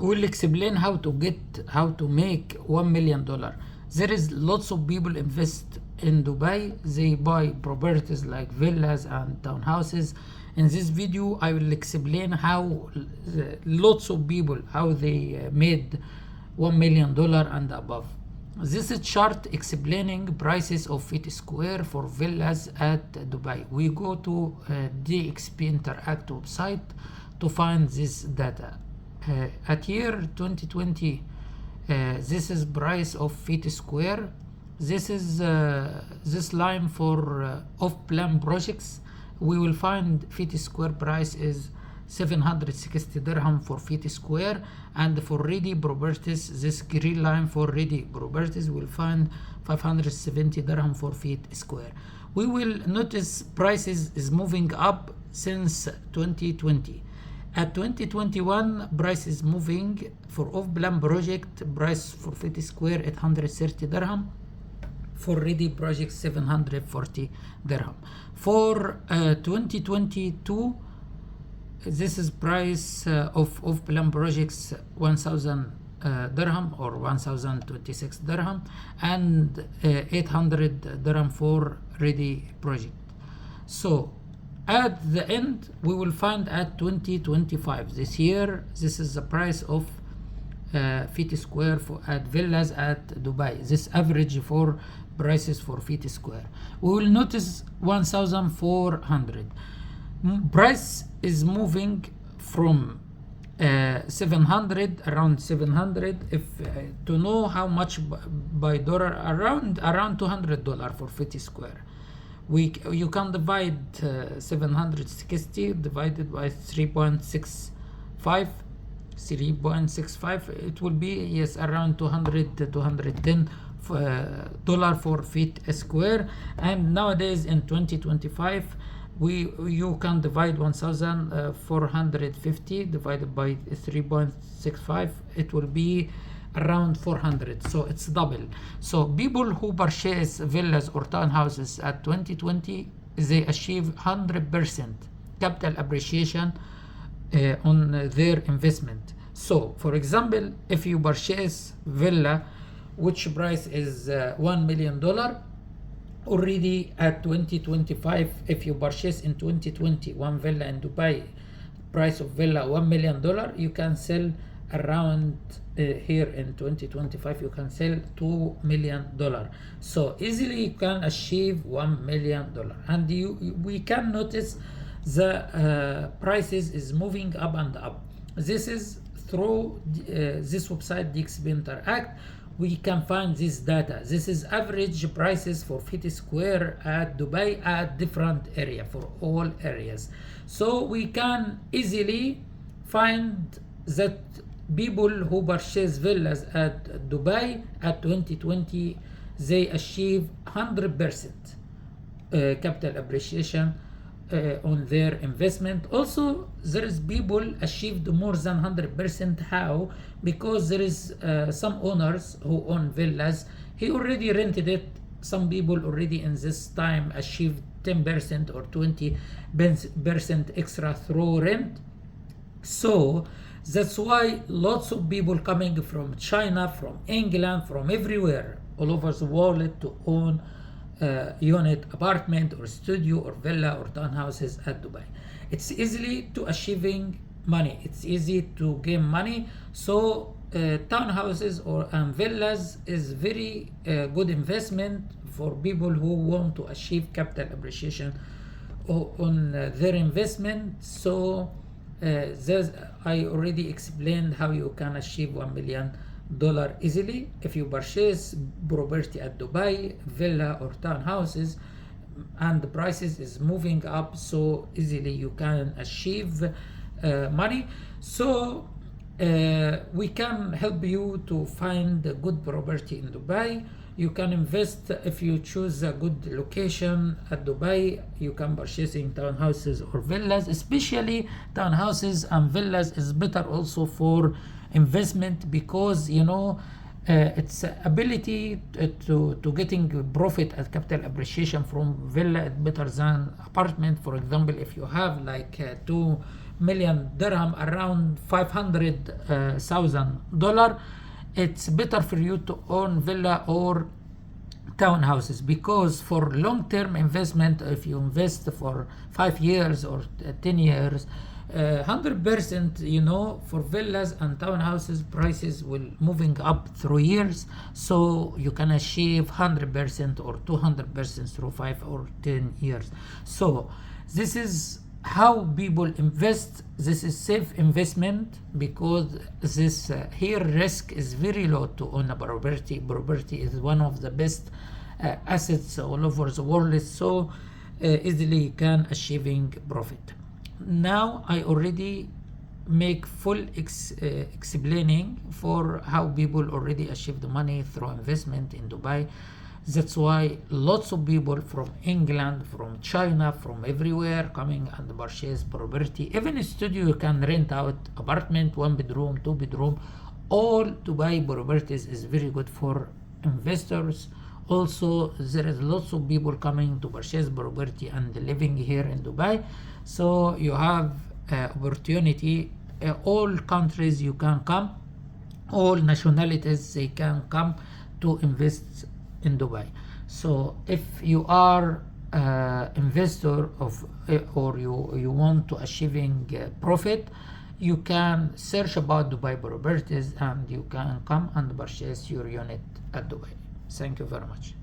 We'll explain how to make $1 million. There is lots of people invest in Dubai. They buy properties like villas and townhouses. In this video I will explain how lots of people how they made $1 million and above. This is chart explaining prices of feet square for villas at Dubai. We go to DXP Interact website to find this data. At year 2020, this is price of feet square. This is this line for off-plan projects. We will find feet square price is 760 dirham for feet square, and for ready properties, this green line for ready properties will find 570 dirham for feet square. We will notice prices is moving up since 2020. At 2021, price is moving for off-plan project, price for feet square 830 dirham. For ready project 740 dirham. For 2022, this is price of off-plan projects 1000 dirham or 1026 dirham, and 800 dirham for ready project. So at the end we will find at 2025 this year, this is the price of feet square for at villas at Dubai. This average for prices for feet square. We will notice 1400. Price is moving from 700, around 700. If to know how much by dollar, around $200 for feet square. You can divide 760 divided by 3.65. It will be, yes, around 200 to 210 dollar for feet square. And nowadays in 2025, you can divide 1450 divided by 3.65. It will be around 400, so it's double. So people who purchase villas or townhouses at 2020, they achieve 100% capital appreciation on their investment. So for example, if you purchase villa which price is $1 million, already at 2025, if you purchase in 2020 one villa in Dubai, price of villa $1 million, you can sell around here in 2025 you can sell $2 million. So easily you can achieve $1 million. And we can notice the prices is moving up and up. This is through this website DXP Interact. We can find this data. This is average prices for feet square at Dubai at different area, for all areas. So we can easily find that people who purchase villas at Dubai at 2020, they achieve 100% capital appreciation on their investment. Also, there is people achieved more than 100%. How? Because there is some owners who own villas, he already rented it. Some people already in this time achieved 10% or 20% extra through rent. So that's why lots of people coming from China, from England, from everywhere, all over the world to own unit, apartment or studio or villa or townhouses at Dubai. It's easily to achieving money. It's easy to gain money. So townhouses or villas is very good investment for people who want to achieve capital appreciation on their investment. So I already explained how you can achieve $1 million easily if you purchase property at Dubai, villa or townhouses, and the prices is moving up, so easily you can achieve money. So we can help you to find a good property in Dubai. You can invest if you choose a good location at Dubai. You can purchase in townhouses or villas, especially townhouses and villas is better also for investment, because its ability to getting profit at capital appreciation from villa is better than apartment. For example, if you have like $2 million dirham, around $500,000, it's better for you to own villa or townhouses, because for long-term investment, if you invest for 5 years or 10 years, 100%, for villas and townhouses, prices will moving up through years, so you can achieve 100% or 200% through 5 or 10 years. So this is how people invest. This is safe investment, because this here risk is very low to own a property. Property is one of the best assets all over the world, so easily can achieving profit. Now I already make full explaining for how people already achieve the money through investment in Dubai. That's why lots of people from England, from China, from everywhere coming and purchase property. Even a studio, you can rent out apartment, 1 bedroom, 2 bedroom. All Dubai properties is very good for investors. Also, there is lots of people coming to purchase property and living here in Dubai. So you have opportunity. All countries you can come, all nationalities they can come to invest in Dubai. So if you are investor of or you want to achieving profit, you can search about Dubai properties and you can come and purchase your unit at Dubai. Thank you very much.